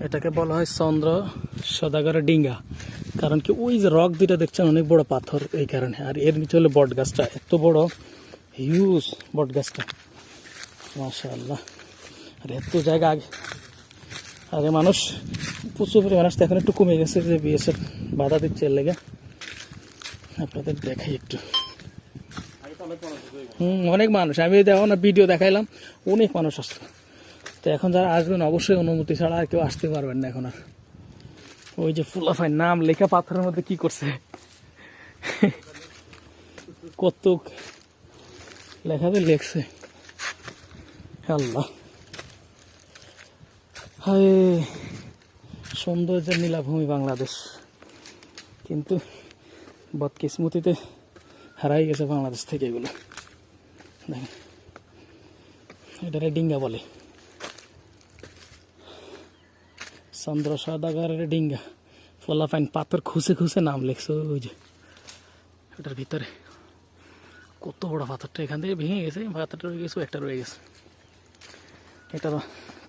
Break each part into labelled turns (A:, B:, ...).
A: এটাকে বলা হয় চন্দ্র সদাগরের ডিঙ্গা। কারণ কি ওই যে রক দুইটা দেখছেন অনেক বড় পাথর, এই কারণে। আর এর নিচে হলো বট গাছটা, এত বড় হিউজ বট গাছটা, মাশাআল্লাহ। আর এত জায়গা আগে মানুষ প্রচুর পরিমাণ আসতে, এখন একটু কমে গেছে যে বিএসএফ বাধা দিচ্ছে এর লেগে। আপনাদের দেখাই একটু। অনেক মানুষ, আমি দেখো না ভিডিও দেখাইলাম, অনেক মানুষ আসতো। তো এখন যারা আসবেন অবশ্যই অনুমতি ছাড়া আর কেউ আসতে পারবেন না এখন আর। ওই যে ফুলাফাই নাম লেখা পাথরের মধ্যে কি করছে, কত লেখাতে লেখছে, আল্লাহ। হায় সৌন্দর্যের নীলাভূমি বাংলাদেশ, কিন্তু বদকিসমতিতে হারাই গেছে বাংলাদেশ থেকে এগুলো। দেখেন এটারে ডিঙ্গা বলে, চন্দ্র সদাগরের ডিঙ্গা। ফলাফাইন পাথর খুঁজে খুঁজে নাম লেখছে ওই যে ওটার ভিতরে। কত বড় পাথরটা, এখান থেকে ভেঙে গেছে, পাথরটা রয়ে গেছে, একটা রয়ে গেছে। এটা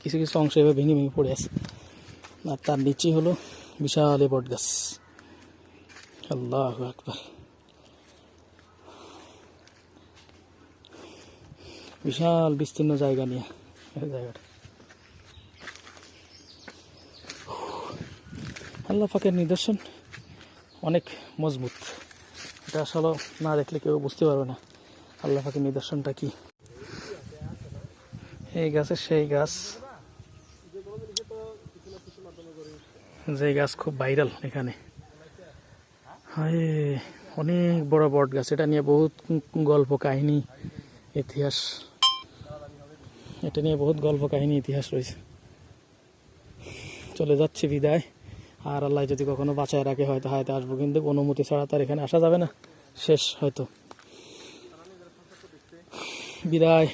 A: কিছু কিছু অংশ এভাবে ভেঙে ভেঙে পড়ে আছে। আর তার নিচে হলো বিশাল বট গাছ। আল্লাহু আকবার, বিশাল বিস্তীর্ণ জায়গা নিয়ে জায়গাটা। আল্লাহ পাকের নিদর্শন অনেক মজবুত, এটা আসলে না দেখলে কেউ বুঝতে পারবে না আল্লাহ পাকের নিদর্শনটা কি। এই গাছের সেই গাছ, যে গাছ খুব ভাইরাল এখানে। হায় অনেক বড় বট গাছ, এটা নিয়ে বহুত গল্প কাহিনী ইতিহাস, এটা নিয়ে বহুত গল্প কাহিনী ইতিহাস রয়েছে। চলে যাচ্ছি বিদায়, আর আল্লাহ যদি কখনো বাঁচায় রাখে হয়তো হয়তো আসবো, কিন্তু অনুমতি ছাড়া তার এখানে আসা যাবে না, শেষ হয়তো। বিদায়।